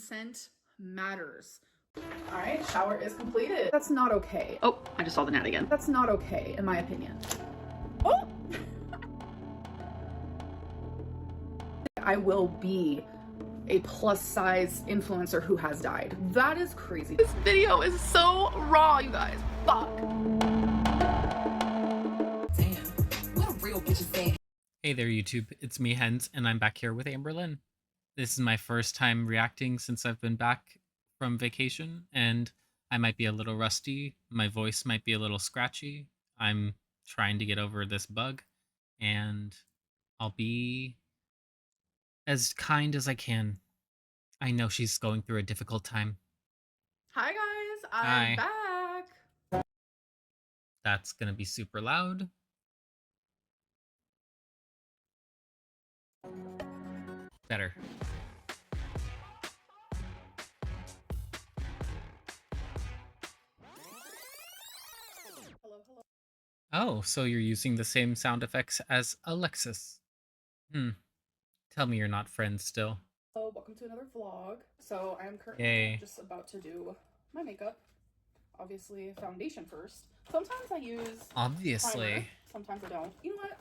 consent matters. All right, shower is completed. That's not okay. Oh, I just saw the gnat again. That's not okay, in my opinion. Oh! I will be a plus size influencer who has died. That is crazy. This video is so raw, you guys. Fuck. Damn, what a real bitch is saying. Hey there, YouTube. It's me, Hens, and I'm back here with Amberlynn. This is my first time reacting since I've been back from vacation, and I might be a little rusty. My voice might be a little scratchy. I'm trying to get over this bug, and I'll be as kind as I can. I know she's going through a difficult time. Hi guys, Hi. I'm back. That's gonna be super loud. Better. Hello, hello. Oh, so you're using the same sound effects as Alexis. Tell me you're not friends still. Hello, welcome to another vlog. So I am currently Yay. just about to do my makeup. Obviously, foundation first. Sometimes I use Obviously. primer, sometimes I don't. You know what?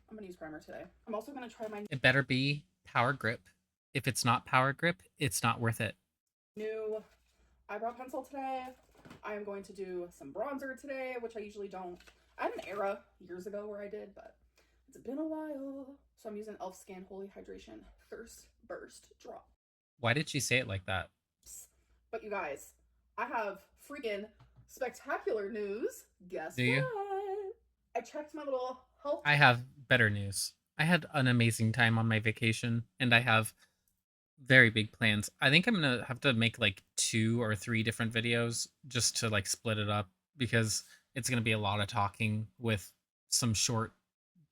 I'm gonna use primer today. I'm also gonna try my It better be Power Grip. If it's not Power Grip, it's not worth it. new eyebrow pencil today. I am going to do some bronzer today, which I usually don't. I had an era years ago where I did, but it's been a while. So I'm using e.l.f. Skin Holy Hydration Thirst Burst Drop. Why did she say it like that? But you guys, I have freaking spectacular news. Guess Do you? what? I checked my little health. I have better news. I had an amazing time on my vacation, and I have very big plans. I think I'm gonna have to make like 2 or 3 different videos just to like split it up, because it's gonna be a lot of talking with some short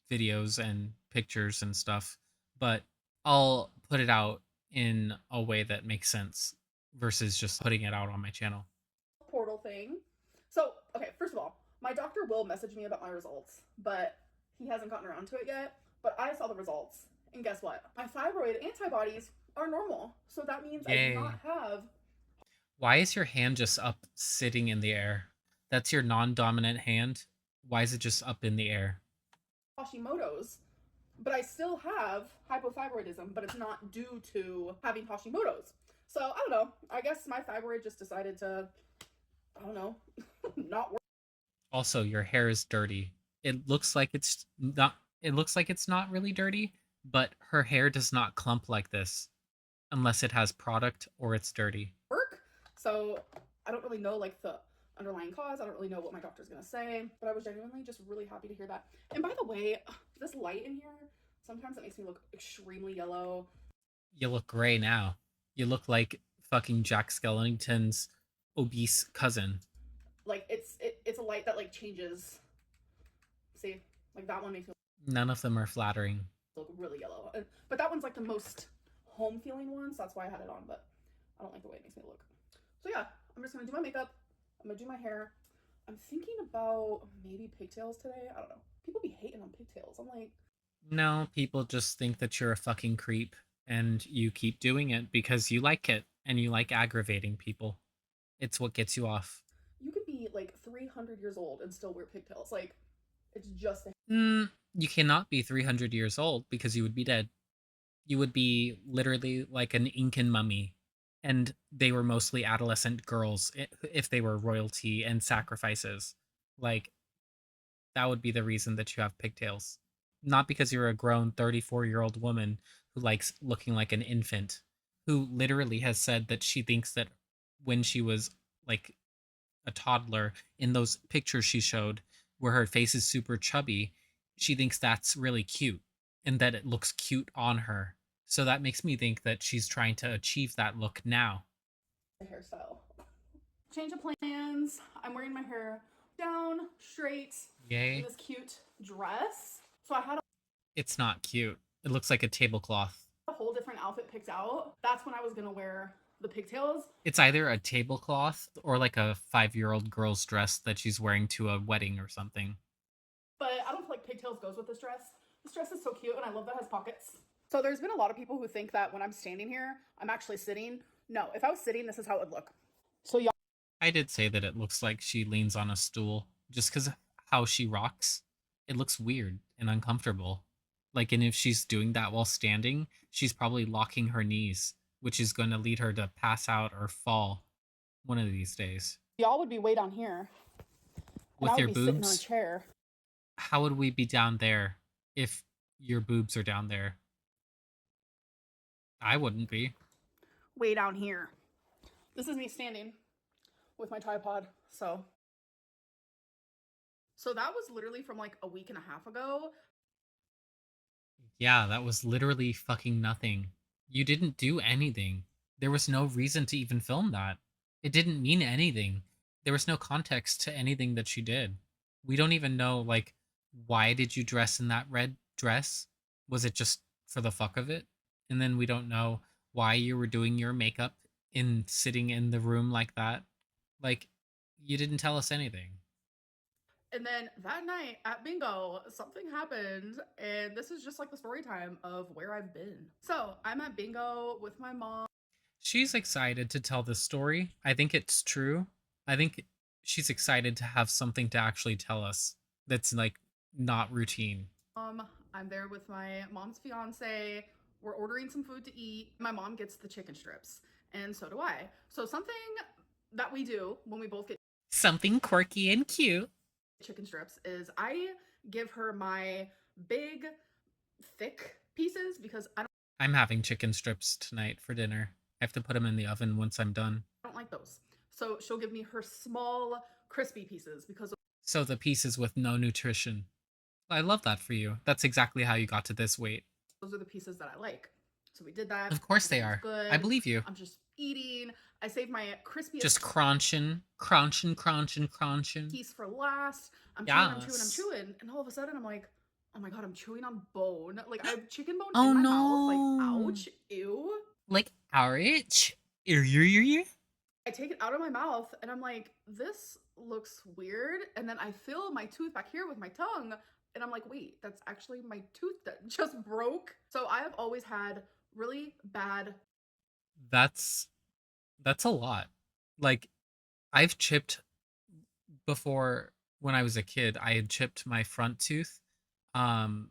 videos and pictures and stuff. But I'll put it out in a way that makes sense versus just putting it out on my channel. Portal thing. So, okay, first of all, my doctor will message me about my results, but he hasn't gotten around to it yet. But I saw the results, and guess what? My thyroid antibodies are normal. So that means I do not have. Why is your hand just up sitting in the air? That's your non-dominant hand. Why is it just up in the air? Hashimoto's, but I still have hypothyroidism, but it's not due to having Hashimoto's. So I don't know. I guess my thyroid just decided to, I don't know, not work. Also, your hair is dirty. It looks like it's not. It looks like it's not really dirty, but her hair does not clump like this unless it has product or it's dirty. So I don't really know like the underlying cause. I don't really know what my doctor's gonna say, but I was genuinely just really happy to hear that. And by the way, this light in here, sometimes it makes me look extremely yellow. You look gray now. You look like fucking Jack Skellington's obese cousin. Like it's a light that like changes. See, like that one makes me None of them are flattering. look really yellow. But that one's like the most home feeling one, so that's why I had it on, but I don't like the way it makes me look. So yeah, I'm just gonna do my makeup. I'm gonna do my hair. I'm thinking about maybe pigtails today. I don't know. People be hating on pigtails. I'm like, no, people just think that you're a fucking creep and you keep doing it because you like it and you like aggravating people. It's what gets you off. you could be like 300 years old and still wear pigtails. Like, it's just a You cannot be 300 years old because you would be dead. You would be literally like an Incan mummy. And they were mostly adolescent girls if they were royalty and sacrifices. Like, that would be the reason that you have pigtails. Not because you're a grown 34-year-old woman who likes looking like an infant, who literally has said that she thinks that when she was like a toddler, in those pictures she showed where her face is super chubby, she thinks that's really cute and that it looks cute on her. So that makes me think that she's trying to achieve that look now. hairstyle. Change of plans. I'm wearing my hair down, straight, Yay. in this cute dress. So I had It's not cute. It looks like a tablecloth. a whole different outfit picked out. That's when I was gonna wear the pigtails. It's either a tablecloth or like a 5-year-old girl's dress that she's wearing to a wedding or something. But I don't feel like pigtails goes with this dress. This dress is so cute and I love that it has pockets. So there's been a lot of people who think that when I'm standing here, I'm actually sitting. No, if I was sitting, this is how it would look. So y'all. I did say that it looks like she leans on a stool just because of how she rocks. It looks weird and uncomfortable. Like, and if she's doing that while standing, she's probably locking her knees, which is going to lead her to pass out or fall one of these days. Y'all would be way down here. And I With would your be sitting on a boobs, chair. how would we be down there if your boobs are down there? I wouldn't be. Way down here. This is me standing with my tripod. So that was literally from like a week and a half ago. Yeah, that was literally fucking nothing. You didn't do anything. There was no reason to even film that. It didn't mean anything. There was no context to anything that she did. We don't even know, like, why did you dress in that red dress? Was it just for the fuck of it? And then we don't know why you were doing your makeup in sitting in the room like that. Like, you didn't tell us anything. And then that night at bingo, something happened, and this is just like the story time of where I've been. So I'm at bingo with my mom. She's excited to tell this story. I think it's true. I think she's excited to have something to actually tell us that's like not routine. I'm there with my mom's fiance. We're ordering some food to eat. My mom gets the chicken strips, and so do I. So something that we do when we both get Something quirky and cute. chicken strips is I give her my big, thick pieces because I'm having chicken strips tonight for dinner. I have to put them in the oven once I'm done. I don't like those. So she'll give me her small, crispy pieces because So the pieces with no nutrition. I love that for you. That's exactly how you got to this weight. those are the pieces that I like. So we did that. Of course they Everything's are. Good. I believe you. I'm just eating. I saved my crispiest Just crunching piece for last. I'm chewing, Yes. I'm chewing. And all of a sudden I'm like, oh my god, I'm chewing on bone. Like I have chicken bone Oh in my no. mouth. Like, ouch, ew. Like, ouch. I take it out of my mouth and I'm like, this looks weird. And then I feel my tooth back here with my tongue. And I'm like, wait, that's actually my tooth that just broke. So I have always had really bad. That's a lot. Like, I've chipped before. When I was a kid, I had chipped my front tooth. Um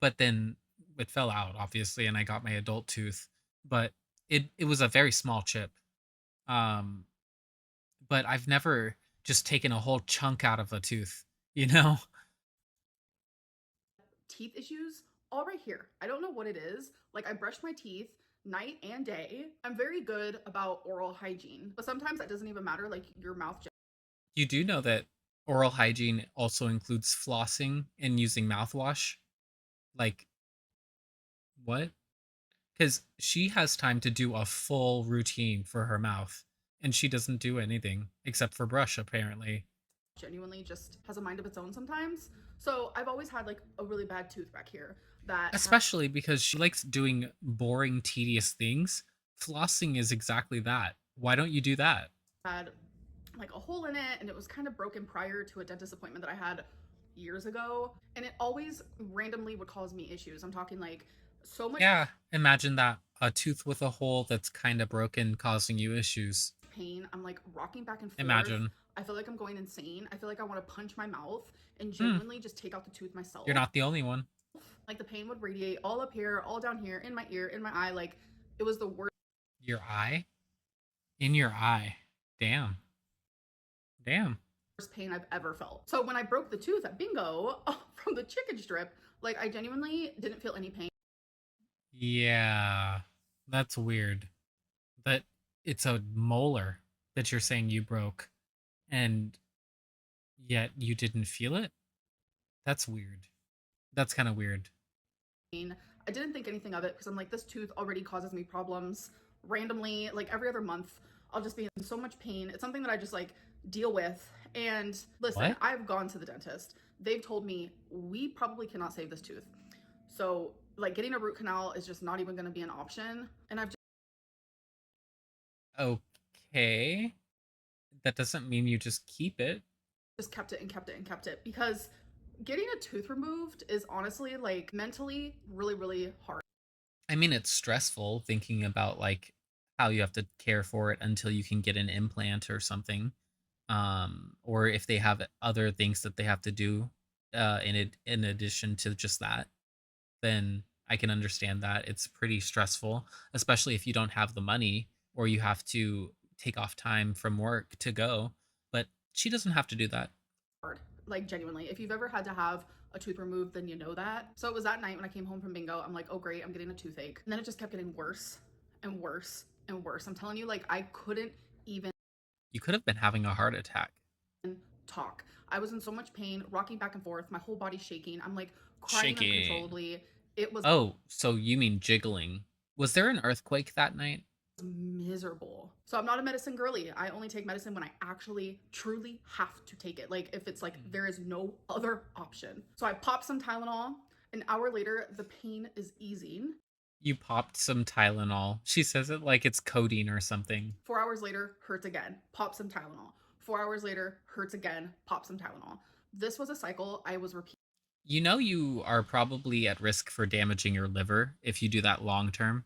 but then it fell out obviously and I got my adult tooth. But it was a very small chip. Um but I've never just taken a whole chunk out of a tooth, you know? Teeth issues all right here. I don't know what it is. Like I brush my teeth night and day. I'm very good about oral hygiene, but sometimes that doesn't even matter. Like your mouth. You do know that oral hygiene also includes flossing and using mouthwash? Like, what? Because she has time to do a full routine for her mouth, and she doesn't do anything except for brush, apparently. Genuinely just has a mind of its own sometimes. So I've always had like a really bad tooth back here that Especially because she likes doing boring, tedious things. Flossing is exactly that. Why don't you do that? had like a hole in it and it was kind of broken prior to a dentist appointment that I had years ago, and it always randomly would cause me issues. I'm talking like so much. Yeah, imagine that. A tooth with a hole that's kind of broken causing you issues. Pain. I'm like rocking back and forth. Imagine. I feel like I'm going insane. I feel like I want to punch my mouth and genuinely just take out the tooth myself. You're not the only one. Like the pain would radiate all up here, all down here, in my ear, in my eye. Like it was the worst. Your eye? In your eye. Damn. Pain I've ever felt. So when I broke the tooth at bingo from the chicken strip, like I genuinely didn't feel any pain. Yeah. That's weird. But it's a molar that you're saying you broke, and yet you didn't feel it? That's weird. That's kind of weird. I didn't think anything of it because I'm like, this tooth already causes me problems randomly. Like every other month, I'll just be in so much pain. It's something that I just like deal with. And listen, What? I've gone to the dentist. They've told me we probably cannot save this tooth. So like getting a root canal is just not even going to be an option. And I've Okay. That doesn't mean you just keep it. just kept it and kept it and kept it because getting a tooth removed is honestly like mentally really, really hard. I mean, it's stressful thinking about like how you have to care for it until you can get an implant or something. Or if they have other things that they have to do in addition to just that, then I can understand that. It's pretty stressful, especially if you don't have the money or you have to take off time from work to go. But she doesn't have to do that. hard. Like genuinely, if you've ever had to have a tooth removed, then you know that. So it was that night when I came home from bingo. I'm like, oh great, I'm getting a toothache, and then it just kept getting worse and worse and worse. I'm telling you, like I couldn't even You could have been having a heart attack. talk. I was in so much pain, rocking back and forth, my whole body shaking. I'm like crying Shaking. uncontrollably. It was Oh, so you mean jiggling. Was there an earthquake that night? miserable. So I'm not a medicine girly. I only take medicine when I actually truly have to take it. Like if it's like there is no other option. So I popped some Tylenol. An hour later, the pain is easing. You popped some Tylenol. She says it like it's codeine or something. 4 hours later, hurts again. Pop some Tylenol. 4 hours later, hurts again. Pop some Tylenol. This was a cycle I was repeating. You know you are probably at risk for damaging your liver if you do that long term.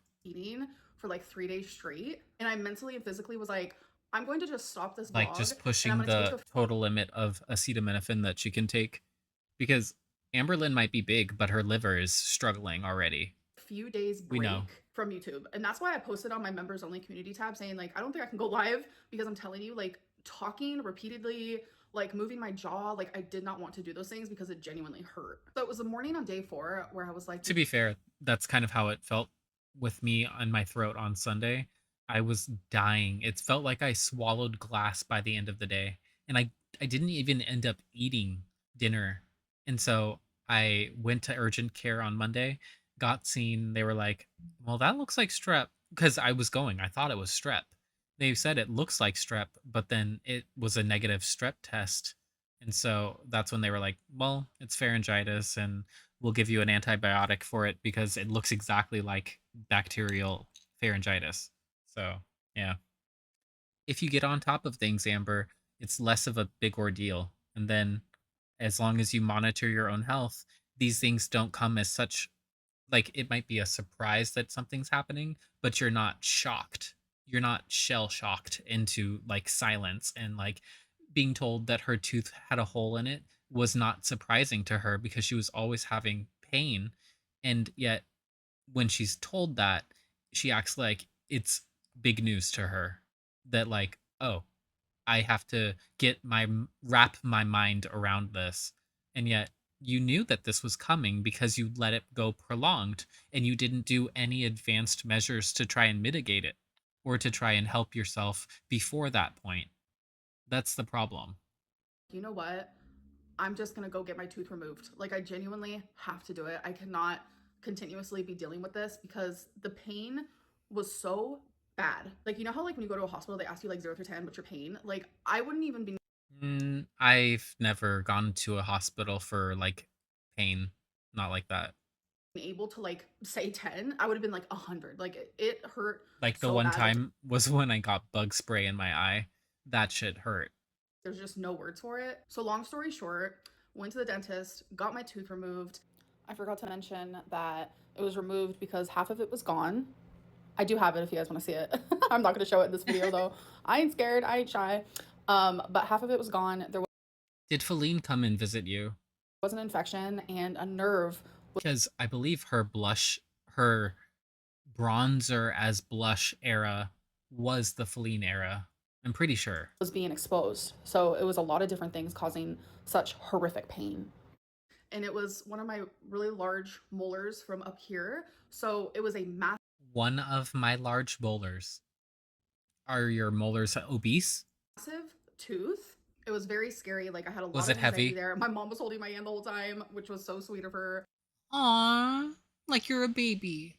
For like 3 days straight. And I mentally and physically was like, I'm going to just stop this Like vlog just and I'm pushing going to take the total limit of acetaminophen that she can take. Because Amberlynn might be big, but her liver is struggling already. a few days We break know. from YouTube. And that's why I posted on my members only community tab saying like, I don't think I can go live because I'm telling you, like talking repeatedly, like moving my jaw, like I did not want to do those things because it genuinely hurt. So it was the morning on day 4 where I was like, To be fair, that's kind of how it felt with me on my throat on Sunday. I was dying. It felt like I swallowed glass by the end of the day. And I didn't even end up eating dinner. And so I went to urgent care on Monday, got seen. They were like, "Well, that looks like strep." Because I was going, I thought it was strep. They said it looks like strep, but then it was a negative strep test. And so that's when they were like, "Well, it's pharyngitis and we'll give you an antibiotic for it because it looks exactly like bacterial pharyngitis." So, yeah. If you get on top of things, Amber, it's less of a big ordeal. And then as long as you monitor your own health, these things don't come as such, like it might be a surprise that something's happening, but you're not shocked. You're not shell shocked into like silence, and like being told that her tooth had a hole in it was not surprising to her because she was always having pain. And yet when she's told that, she acts like it's big news to her, that like, oh, I have to wrap my mind around this. And yet you knew that this was coming because you let it go prolonged and you didn't do any advanced measures to try and mitigate it or to try and help yourself before that point. That's the problem. you know what? I'm just gonna go get my tooth removed. Like I genuinely have to do it. I cannot continuously be dealing with this because the pain was so bad. Like you know how like when you go to a hospital they ask you like 0 through 10 what's your pain? Like I wouldn't even be I've never gone to a hospital for like pain, not like that. able to like say 10. I would have been like 100. Like it hurt Like the so one bad. Like time was when I got bug spray in my eye. That shit hurt. there's just no words for it. So long story short, went to the dentist, got my tooth removed. I forgot to mention that it was removed because half of it was gone. I do have it if you guys want to see it. I'm not going to show it in this video though. I ain't scared. I ain't shy. But half of it was gone. There Did Feline come and visit you? was an infection and a nerve Because I believe her bronzer as blush era was the Feline era. I'm pretty sure. was being exposed. So it was a lot of different things causing such horrific pain. And it was one of my really large molars from up here. So it was a One of my large molars. Are your molars obese? massive tooth. It was very scary. Like I had a lot Was of it anxiety heavy? there. My mom was holding my hand the whole time, which was so sweet of her. Aww, like you're a baby.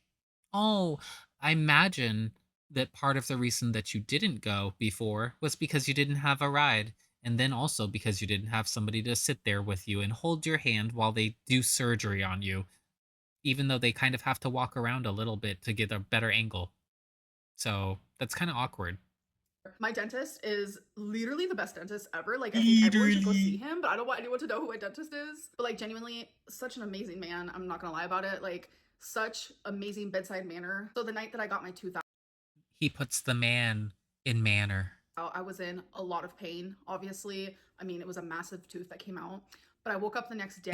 Oh, I imagine that part of the reason that you didn't go before was because you didn't have a ride, and then also because you didn't have somebody to sit there with you and hold your hand while they do surgery on you, even though they kind of have to walk around a little bit to get a better angle. So that's kind of awkward. My dentist is literally the best dentist ever. Like I think everyone should go see him, but I don't want anyone to know who my dentist is. But like genuinely such an amazing man. I'm not gonna lie about it. Like such amazing bedside manner. So the night that I got my tooth out, He puts the man in manner. I was in a lot of pain, obviously. I mean, it was a massive tooth that came out. But I woke up the next day,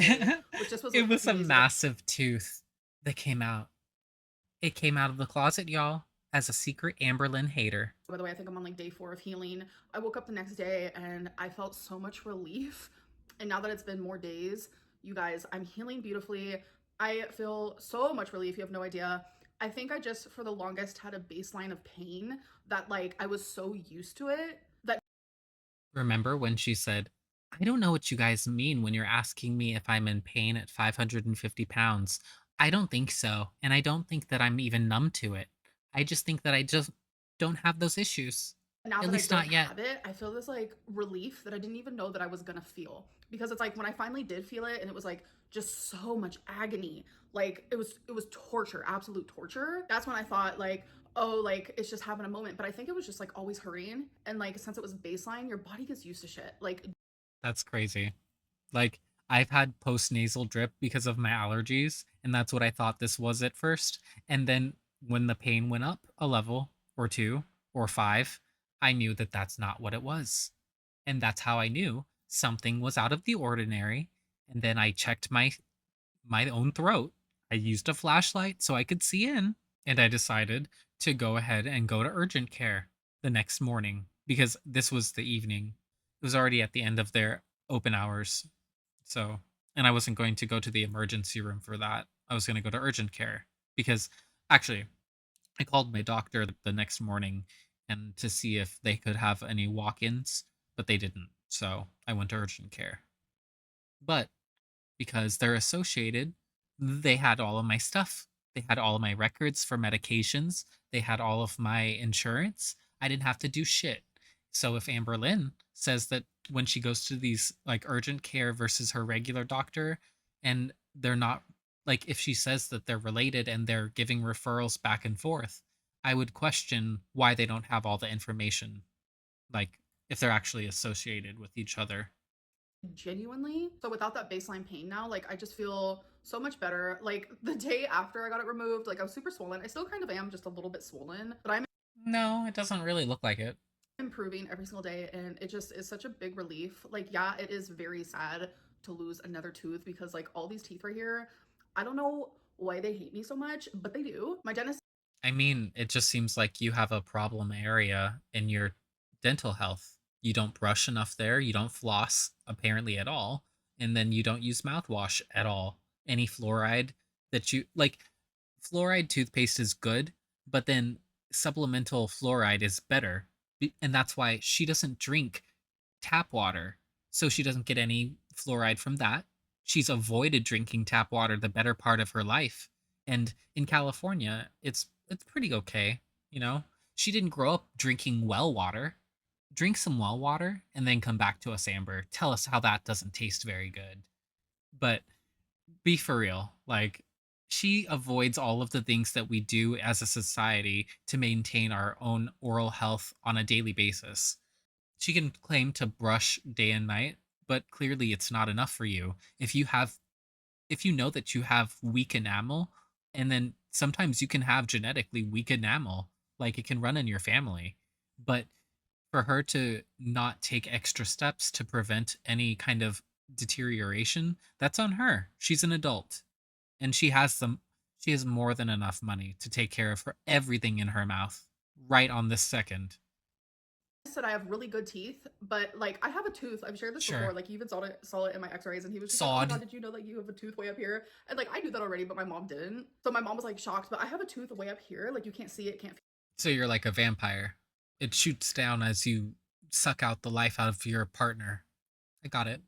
which just was It like the was a craziest. massive tooth that came out. It came out of the closet, y'all, as a secret Amberlynn hater. By the way, I think I'm on like day 4 of healing. I woke up the next day and I felt so much relief. And now that it's been more days, you guys, I'm healing beautifully. I feel so much relief. You have no idea. I think I just, for the longest, had a baseline of pain that, like, I was so used to it that Remember when she said, I don't know what you guys mean when you're asking me if I'm in pain at 550 pounds. I don't think so. And I don't think that I'm even numb to it. I just think that I just don't have those issues. now At that I least don't not yet. have it, I feel this like relief that I didn't even know that I was gonna feel. Because it's like when I finally did feel it and it was like just so much agony. Like it was torture, absolute torture. That's when I thought like, oh, like it's just having a moment. But I think it was just like always hurrying. And like since it was baseline, your body gets used to shit. Like That's crazy. Like, I've had post-nasal drip because of my allergies, and that's what I thought this was at first. And then when the pain went up a level or two or five, I knew that that's not what it was. And that's how I knew something was out of the ordinary. And then I checked my own throat. I used a flashlight so I could see in, and I decided to go ahead and go to urgent care the next morning because this was the evening. It was already at the end of their open hours. So, and I wasn't going to go to the emergency room for that. I was going to go to urgent care because actually, I called my doctor the next morning and to see if they could have any walk-ins, but they didn't. So, I went to urgent care. But because they're associated, they had all of my stuff. They had all of my records for medications. They had all of my insurance. I didn't have to do shit. So if Amberlynn says that when she goes to these like urgent care versus her regular doctor and they're not like if she says that they're related and they're giving referrals back and forth, I would question why they don't have all the information like if they're actually associated with each other. genuinely. So without that baseline pain now, like I just feel so much better. Like the day after I got it removed, like I was super swollen. I still kind of am, just a little bit swollen, but I'm No, it doesn't really look like it. improving every single day and it just is such a big relief. Like yeah, it is very sad to lose another tooth because like all these teeth right here, I don't know why they hate me so much, but they do. My dentist I mean, it just seems like you have a problem area in your dental health. You don't brush enough there, you don't floss apparently at all, and then you don't use mouthwash at all. Any fluoride that you like, fluoride toothpaste is good, but then supplemental fluoride is better. And that's why she doesn't drink tap water. So she doesn't get any fluoride from that. She's avoided drinking tap water the better part of her life. And in California, it's pretty okay, you know. She didn't grow up drinking well water. Drink some well water and then come back to us, Amber. Tell us how that doesn't taste very good. But be for real. Like she avoids all of the things that we do as a society to maintain our own oral health on a daily basis. She can claim to brush day and night, but clearly it's not enough for you. If you know that you have weak enamel, and then sometimes you can have genetically weak enamel, like it can run in your family. But for her to not take extra steps to prevent any kind of deterioration, that's on her. She's an adult and she has more than enough money to take care of her everything in her mouth right on this second. said I have really good teeth, but like I have a tooth. I've shared this before. Sure. Like you even saw it in my X-rays, and he was just like, "Oh my god, Sawed. did you know that you have a tooth way up here?" And like I knew that already, but my mom didn't. So my mom was like shocked. But I have a tooth way up here. Like you can't see it, can't So you're like a vampire. It shoots down as you suck out the life out of your partner. I got it.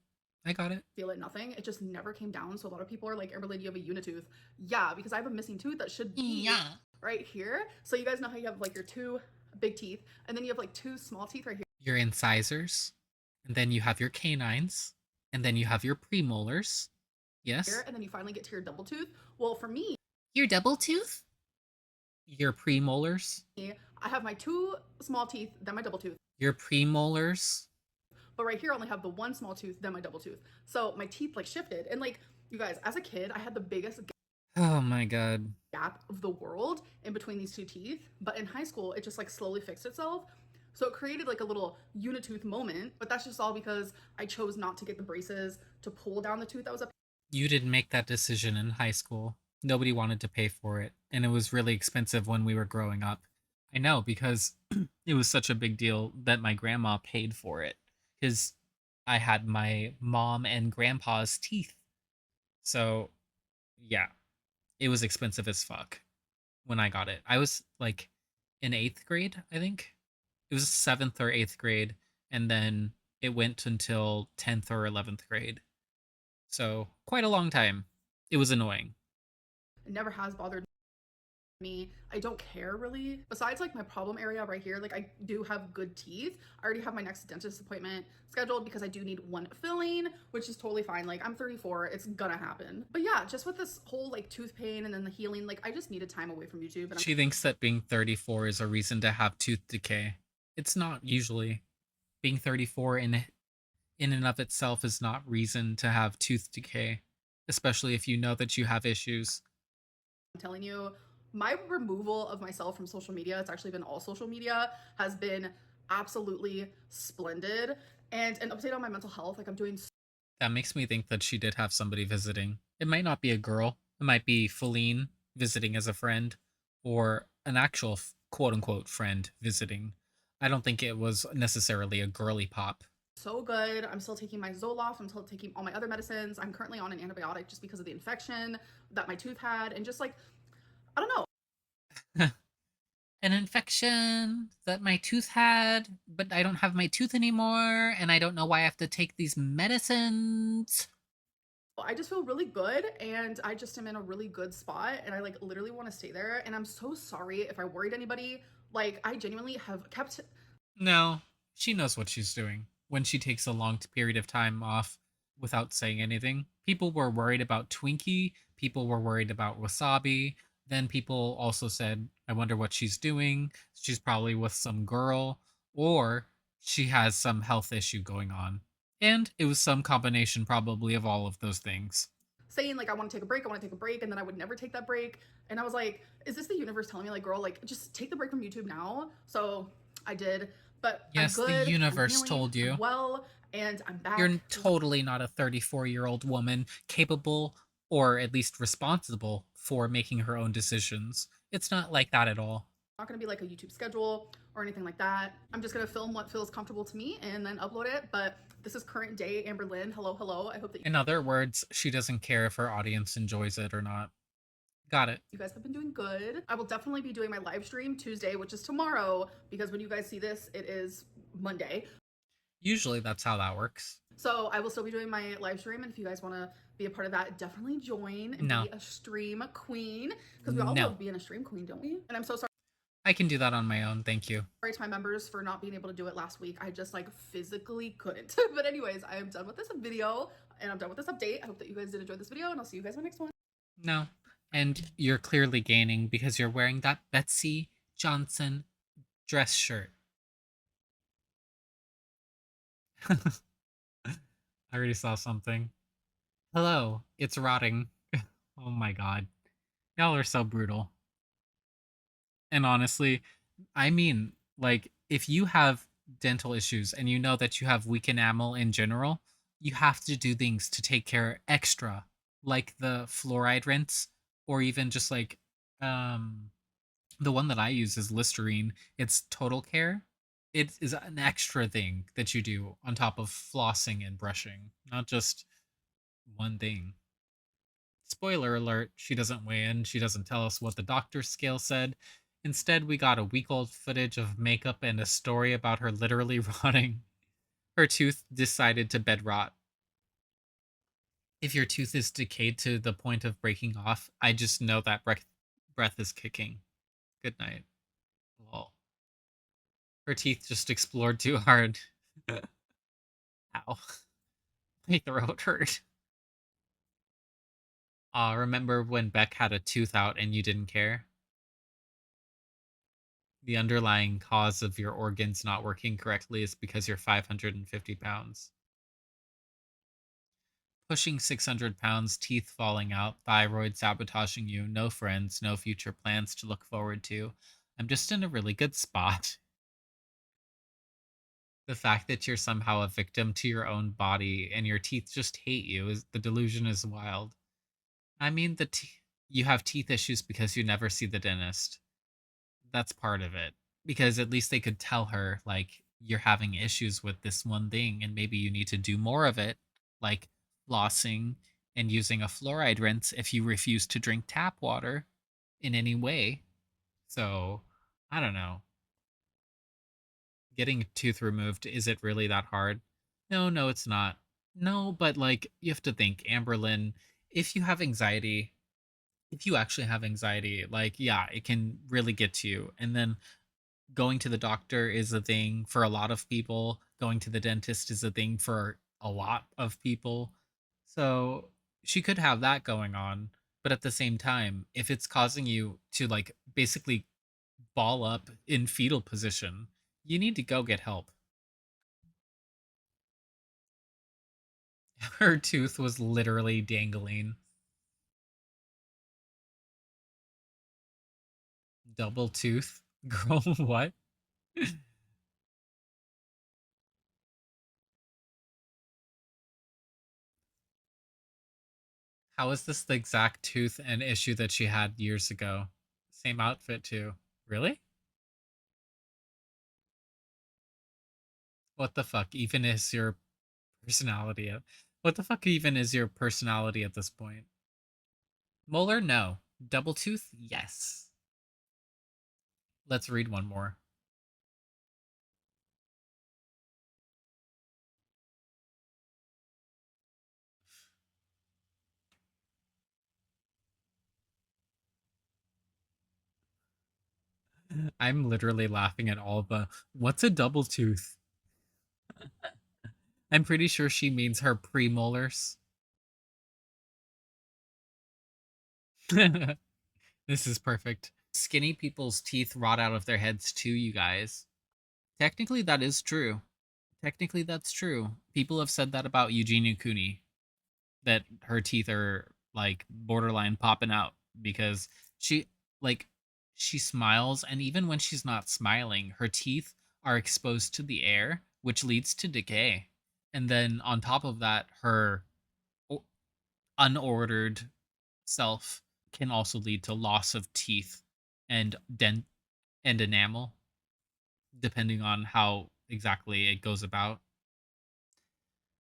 I got it. feel it. Nothing. It just never came down. So a lot of people are like, "Amberlynn, you have a unitooth." Yeah, because I have a missing tooth that should be Yeah. right here. So you guys know how you have like your two big teeth, and then you have like two small teeth right Your incisors, and then you have your canines, and then you have your premolars. here, Yes. and then you finally get to your double tooth. Well, for me, Your double tooth? Your premolars. I have my two small teeth, then my double tooth. Your premolars. But right here, I only have the one small tooth, then my double tooth. So my teeth like shifted. And like, you guys, as a kid, I had the biggest Oh my god. gap of the world in between these two teeth. But in high school, it just like slowly fixed itself. So it created like a little unitooth moment, but that's just all because I chose not to get the braces to pull down the tooth that was up. You didn't make that decision in high school. Nobody wanted to pay for it, and it was really expensive when we were growing up. I know because it was such a big deal that my grandma paid for it because I had my mom and grandpa's teeth. So, yeah, it was expensive as fuck when I got it. I was like in 8th grade, I think. It was 7th or 8th grade, and then it went until 10th or 11th grade. So, quite a long time. It was annoying. It never has bothered me. I don't care really. Besides like my problem area right here, like I do have good teeth. I already have my next dentist appointment scheduled because I do need one filling, which is totally fine. Like I'm 34, it's gonna happen. But yeah, just with this whole like tooth pain and then the healing, like I just needed time away from YouTube. And She thinks that being 34 is a reason to have tooth decay. It's not usually. Being 34 in and of itself is not reason to have tooth decay, especially if you know that you have issues. I'm telling you, my removal of myself from social media, it's actually been all social media, has been absolutely splendid. And an update on my mental health, like I'm doing. That makes me think that she did have somebody visiting. It might not be a girl. It might be Feline visiting as a friend or an actual quote unquote friend visiting. I don't think it was necessarily a girly pop. So good. I'm still taking my Zoloft. I'm still taking all my other medicines. I'm currently on an antibiotic just because of the infection that my tooth had. And just like, I don't know. An infection that my tooth had, but I don't have my tooth anymore, and I don't know why I have to take these medicines. I just feel really good and I just am in a really good spot and I like literally want to stay there. And I'm so sorry if I worried anybody. Like, I genuinely have kept. No, she knows what she's doing. When she takes a long period of time off without saying anything, people were worried about Twinkie, people were worried about Wasabi. Then people also said, I wonder what she's doing. She's probably with some girl, or she has some health issue going on. And it was some combination, probably, of all of those things. Saying like I want to take a break, I want to take a break, and then I would never take that break. And I was like, is this the universe telling me like, girl, like just take the break from YouTube now? So I did, but I'm Yes, the good, I'm universe healing, told I'm you. well, and I'm back. You're totally not a 34-year-old woman capable or at least responsible for making her own decisions. It's not like that at all. Not gonna be like a YouTube schedule or anything like that. I'm just gonna film what feels comfortable to me and then upload it. But this is current day Amberlynn. Hello, hello. I hope that In other words, she doesn't care if her audience enjoys it or not. Got it. you guys have been doing good. I will definitely be doing my live stream Tuesday, which is tomorrow, because when you guys see this, it is Monday. Usually that's how that works. So I will still be doing my live stream, and if you guys want to be a part of that, definitely join and No. be a stream queen, because we all No. love being a stream queen, don't we? And I'm so sorry I can do that on my own, thank you. to my members for not being able to do it last week. I just like physically couldn't. But anyways, I am done with this video and I'm done with this update. I hope that you guys did enjoy this video, and I'll see you guys in my next one. No. And you're clearly gaining because you're wearing that Betsy Johnson dress shirt. I already saw something. Hello, it's rotting. Oh my god. Y'all are so brutal. And honestly, I mean, like, if you have dental issues and you know that you have weak enamel in general, you have to do things to take care extra, like the fluoride rinse, or even just like um the one that I use is Listerine. It's Total Care. It is an extra thing that you do on top of flossing and brushing, not just one thing. Spoiler alert, she doesn't weigh in. She doesn't tell us what the doctor's scale said. Instead, we got a week old footage of makeup and a story about her literally rotting. Her tooth decided to bed rot. If your tooth is decayed to the point of breaking off, I just know that breath is kicking. Good night. Lol. Her teeth just explored too hard. Ow. My throat hurt. Remember when Beck had a tooth out and you didn't care? The underlying cause of your organs not working correctly is because you're 550 pounds. Pushing 600 pounds, teeth falling out, thyroid sabotaging you, no friends, no future plans to look forward to. I'm just in a really good spot. The fact that you're somehow a victim to your own body and your teeth just hate you is the delusion is wild. I mean, you have teeth issues because you never see the dentist. That's part of it. Because at least they could tell her, like, you're having issues with this one thing and maybe you need to do more of it, like flossing and using a fluoride rinse if you refuse to drink tap water in any way. So, I don't know. Getting a tooth removed, is it really that hard? No, no, it's not. No, but like, you have to think, Amberlynn, if you have anxiety, if you actually have anxiety, like, yeah, it can really get to you. And then going to the doctor is a thing for a lot of people. Going to the dentist is a thing for a lot of people. So she could have that going on. But at the same time, if it's causing you to like basically ball up in fetal position, you need to go get help. Her tooth was literally dangling. Double tooth? Girl, what? How is this the exact tooth and issue that she had years ago? Same outfit, too. Really? What the fuck even is your personality at what the fuck even is your personality at this point? Molar, no. Double tooth, yes. Let's read one more. I'm literally laughing at all the what's a double tooth? I'm pretty sure she means her premolars. This is perfect. Skinny people's teeth rot out of their heads too, you guys. Technically, that is true. Technically, that's true. People have said that about Eugenia Cooney, that her teeth are like borderline popping out because she like she smiles, and even when she's not smiling, her teeth are exposed to the air, which leads to decay. And then on top of that, her unordered self can also lead to loss of teeth and dent and enamel, depending on how exactly it goes about.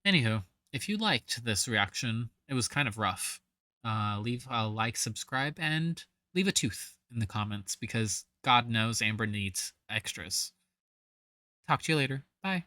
Anywho, if you liked this reaction, it was kind of rough. Leave a like, subscribe, and leave a tooth in the comments because God knows Amber needs extras. Talk to you later. Bye.